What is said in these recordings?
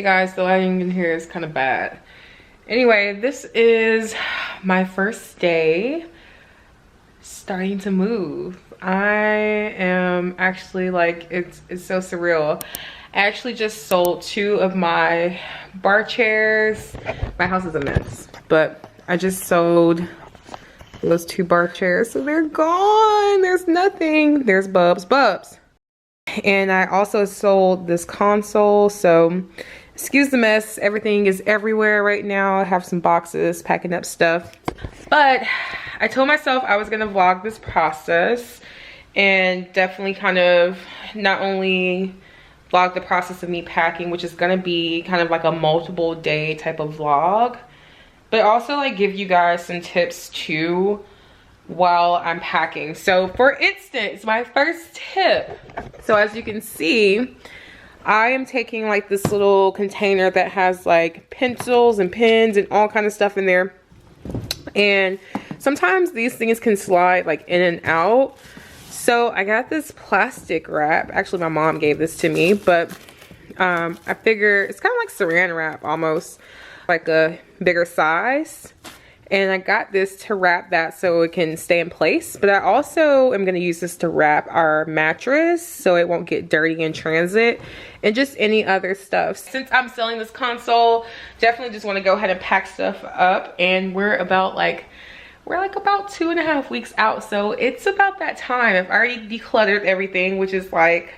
guys, the lighting in here is kind of bad. Anyway, this is my first day starting to move. I am actually like, it's so surreal. I actually just sold 2 of my bar chairs. My house is a mess, but I just sold those 2 bar chairs, so they're gone. There's nothing. There's Bubs. And I also sold this console, so excuse the mess. Everything is everywhere right now. I have some boxes, packing up stuff. But I told myself I was gonna vlog this process and definitely kind of not only vlog the process of me packing, which is gonna be kind of like a multiple day type of vlog, but also like give you guys some tips too while I'm packing. So for instance, my first tip. So as you can see, I am taking like this little container that has like pencils and pens and all kind of stuff in there. And sometimes these things can slide like in and out. So I got this plastic wrap. Actually, my mom gave this to me, but I figure it's kind of like saran wrap almost, like a bigger size. And I got this to wrap that so it can stay in place. But I also am going to use this to wrap our mattress so it won't get dirty in transit and just any other stuff. Since I'm selling this console, definitely just want to go ahead and pack stuff up. And we're about 2.5 weeks out. So it's about that time. I've already decluttered everything, which is like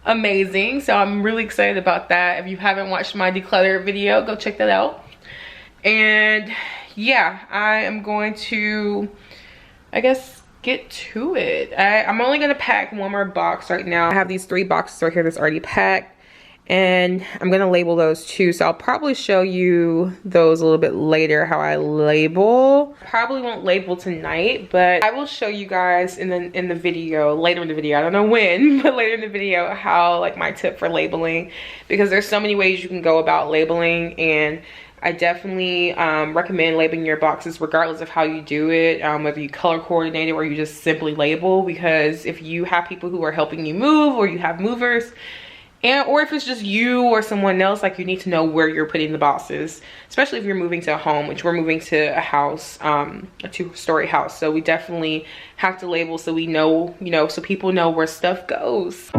amazing. So I'm really excited about that. If you haven't watched my declutter video, go check that out. And yeah, I am going to, I guess, get to it. I'm only gonna pack 1 more box right now. I have these 3 boxes right here that's already packed, and I'm gonna label those too. So I'll probably show you those a little bit later, how I label. Probably won't label tonight, but I will show you guys in the video, later in the video. I don't know when, but later in the video, how like my tip for labeling, because there's so many ways you can go about labeling, and I definitely recommend labeling your boxes regardless of how you do it, whether you color coordinate it or you just simply label, because if you have people who are helping you move, or you have movers, or if it's just you or someone else, like, you need to know where you're putting the boxes, especially if you're moving to a home, which we're moving to a house, a 2-story house. So we definitely have to label so we know, so people know where stuff goes.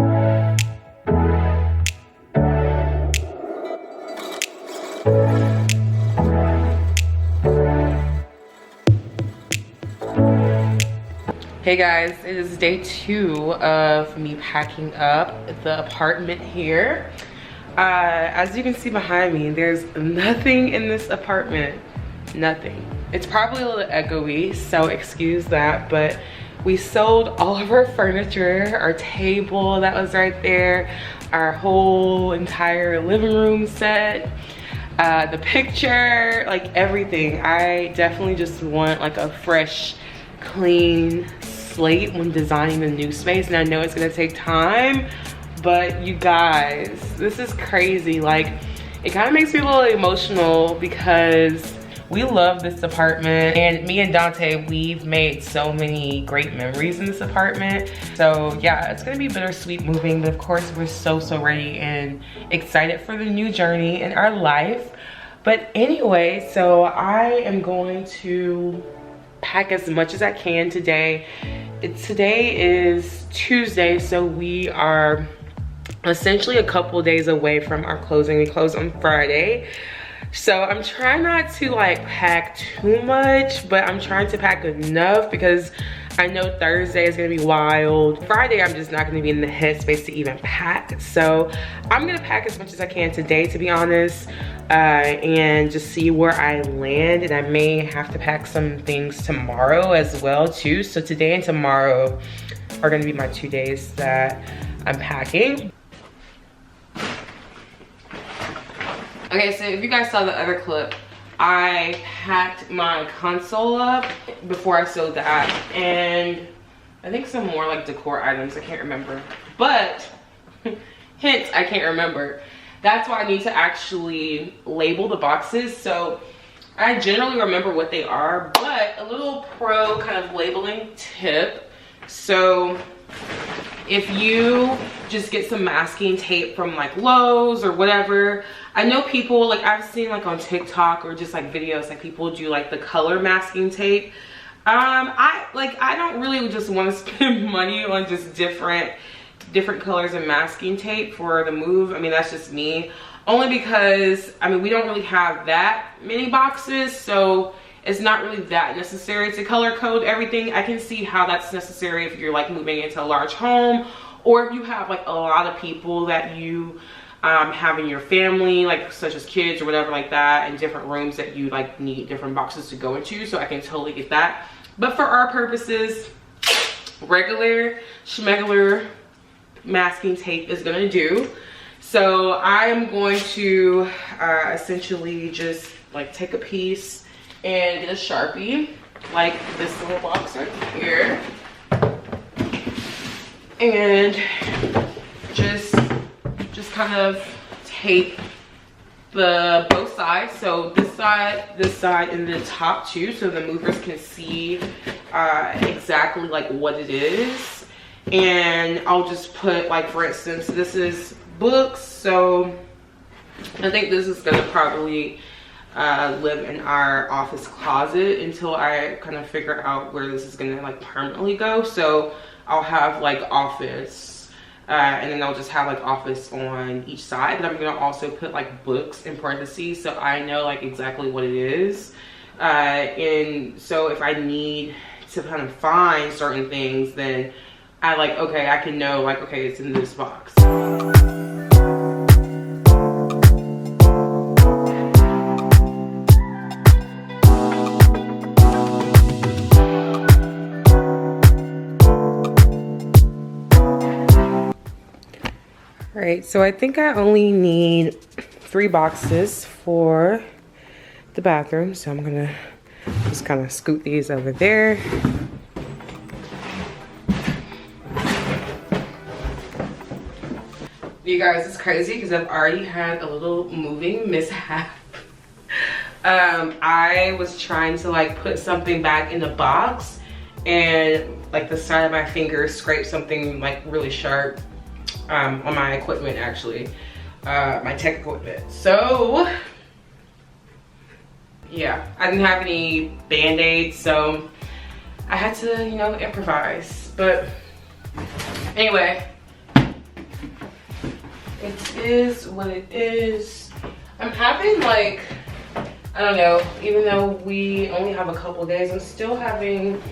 Hey guys, it is day 2 of me packing up the apartment here. As you can see behind me, there's nothing in this apartment. Nothing. It's probably a little echoey, so excuse that, but we sold all of our furniture, our table that was right there, our whole entire living room set, the picture, like everything. I definitely just want like a fresh, clean slate when designing the new space, and I know it's gonna take time, but you guys, this is crazy. Like, it kind of makes me a little emotional because we love this apartment, and me and Dante, we've made so many great memories in this apartment. So yeah, it's gonna be bittersweet moving, but of course we're so ready and excited for the new journey in our life. But anyway, so I am going to pack as much as I can today. Today is Tuesday, so we are essentially a couple days away from our closing. We close on Friday. So I'm trying not to like pack too much, but I'm trying to pack enough because I know Thursday is gonna be wild. Friday, I'm just not gonna be in the headspace to even pack. So I'm gonna pack as much as I can today, to be honest, and just see where I land. And I may have to pack some things tomorrow as well too. So today and tomorrow are gonna be my 2 days that I'm packing. Okay, so if you guys saw the other clip, I packed my console up before I sewed that, and I think some more like decor items, I can't remember. But, hint, I can't remember. That's why I need to actually label the boxes. So I generally remember what they are, but a little pro kind of labeling tip. So If you just get some masking tape from like Lowe's or whatever, I know people, like I've seen like on TikTok or just like videos, like people do like the color masking tape. I don't really just want to spend money on just different colors of masking tape for the move. I mean, that's just me. Only because, I mean, we don't really have that many boxes, so it's not really that necessary to color code everything. I can see how that's necessary if you're like moving into a large home, or if you have like a lot of people that you have in your family, like such as kids or whatever like that, and different rooms that you like need different boxes to go into. So I can totally get that. But for our purposes, regular schmegular masking tape is gonna do. So I am going to essentially just like take a piece and get a Sharpie, like this little box right here, and just kind of tape the both sides, so this side, and the top too, so the movers can see exactly like what it is. And I'll just put, like, for instance, this is books, so I think this is gonna probably live in our office closet until I kind of figure out where this is gonna like permanently go. So I'll have like office, and then I'll just have like office on each side, but I'm gonna also put like books in parentheses so I know like exactly what it is. And so if I need to kind of find certain things, then I like, okay, I can know like, okay, it's in this box. All right, so I think I only need 3 boxes for the bathroom. So I'm gonna just kind of scoot these over there. You guys, it's crazy because I've already had a little moving mishap. I was trying to like put something back in the box, and like the side of my finger scraped something like really sharp on my equipment, actually, my tech equipment. So yeah, I didn't have any band-aids, so I had to, you know, improvise. But anyway, it is what it is. I'm having like, I don't know, even though we only have a couple days, I'm still having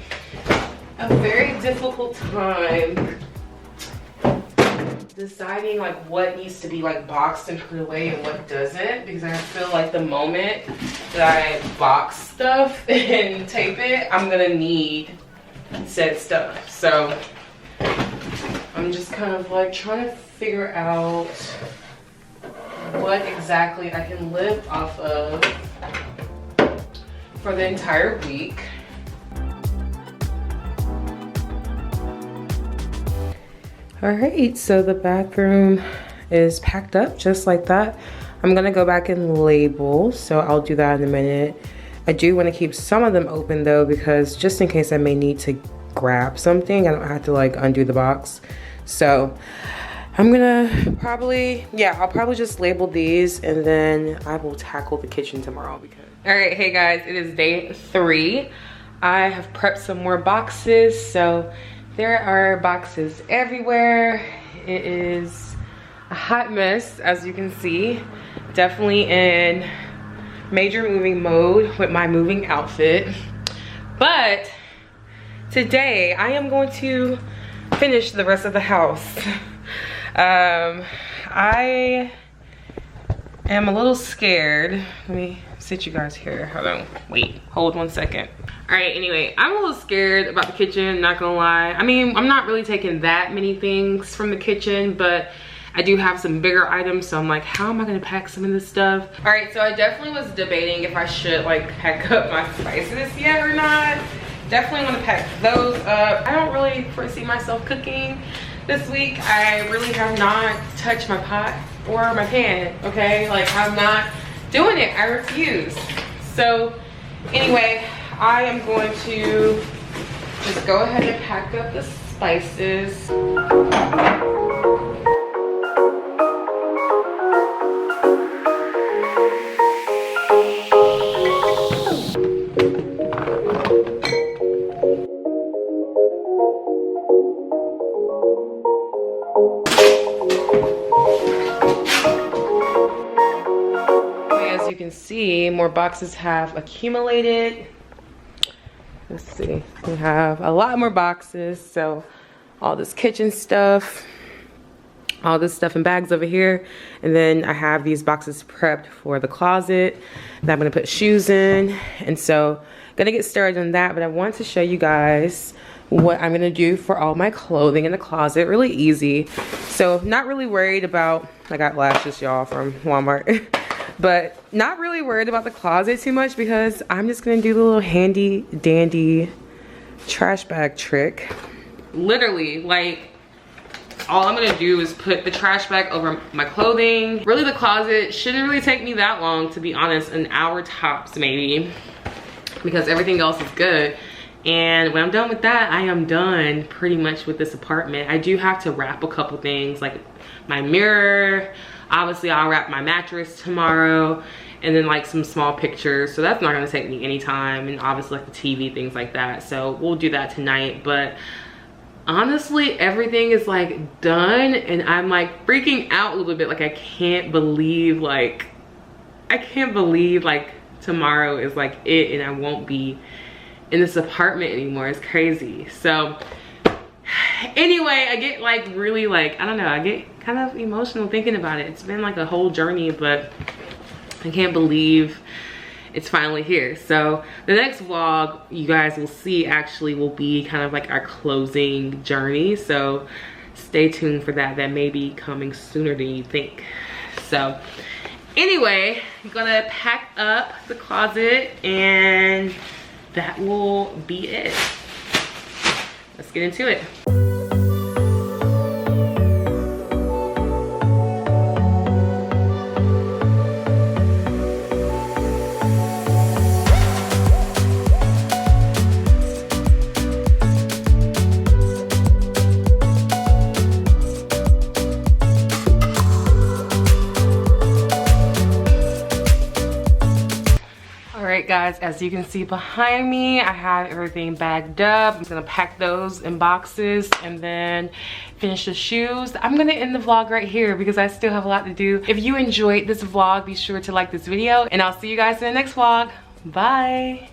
a very difficult time deciding like what needs to be like boxed and put away and what doesn't, because I feel like the moment that I box stuff and tape it, I'm gonna need said stuff. So I'm just kind of like trying to figure out what exactly I can live off of for the entire week. All right, so the bathroom is packed up just like that. I'm gonna go back and label, so I'll do that in a minute. I do want to keep some of them open though, because just in case I may need to grab something, I don't have to like undo the box. So I'm gonna probably, yeah, I'll probably just label these and then I will tackle the kitchen tomorrow. Because all right, hey guys, it is day 3. I have prepped some more boxes, so there are boxes everywhere. It is a hot mess, as you can see. Definitely in major moving mode with my moving outfit. But today I am going to finish the rest of the house. I am a little scared. Let me sit you guys here. Hold on, wait, hold 1 second. All right, anyway, I'm a little scared about the kitchen, not gonna lie. I mean, I'm not really taking that many things from the kitchen, but I do have some bigger items, so I'm like, how am I gonna pack some of this stuff? All right, so I definitely was debating if I should like pack up my spices yet or not. Definitely wanna pack those up. I don't really foresee myself cooking this week. I really have not touched my pot or my pan, okay? Like, I'm not doing it, I refuse. So anyway, I am going to Just go ahead and pack up the spices. As you can see, more boxes have accumulated. Let's see, we have a lot more boxes. So all this kitchen stuff, all this stuff in bags over here. And then I have these boxes prepped for the closet that I'm gonna put shoes in. And so gonna get started on that, but I want to show you guys what I'm gonna do for all my clothing in the closet. Really easy. So not really worried about, I got lashes y'all from Walmart. But not really worried about the closet too much because I'm just gonna do the little handy dandy trash bag trick. Literally, like, all I'm gonna do is put the trash bag over my clothing. Really, the closet shouldn't really take me that long, to be honest, an hour tops maybe, because everything else is good. And when I'm done with that, I am done pretty much with this apartment. I do have to wrap a couple things, like my mirror. Obviously, I'll wrap my mattress tomorrow, and then like some small pictures. So that's not gonna take me any time, and obviously like the TV, things like that. So we'll do that tonight. But honestly, everything is like done, and I'm like freaking out a little bit. Like I can't believe like tomorrow is like it, and I won't be in this apartment anymore. It's crazy. So anyway, I get like really like, I don't know, I get kind of emotional thinking about it. It's been like a whole journey, but I can't believe it's finally here. So the next vlog you guys will see actually will be kind of like our closing journey. So stay tuned for that. That may be coming sooner than you think. So anyway, I'm gonna pack up the closet and that will be it. Let's get into it. Alright guys, as you can see behind me, I have everything bagged up. I'm gonna pack those in boxes and then finish the shoes. I'm gonna end the vlog right here because I still have a lot to do. If you enjoyed this vlog, be sure to like this video, and I'll see you guys in the next vlog. Bye!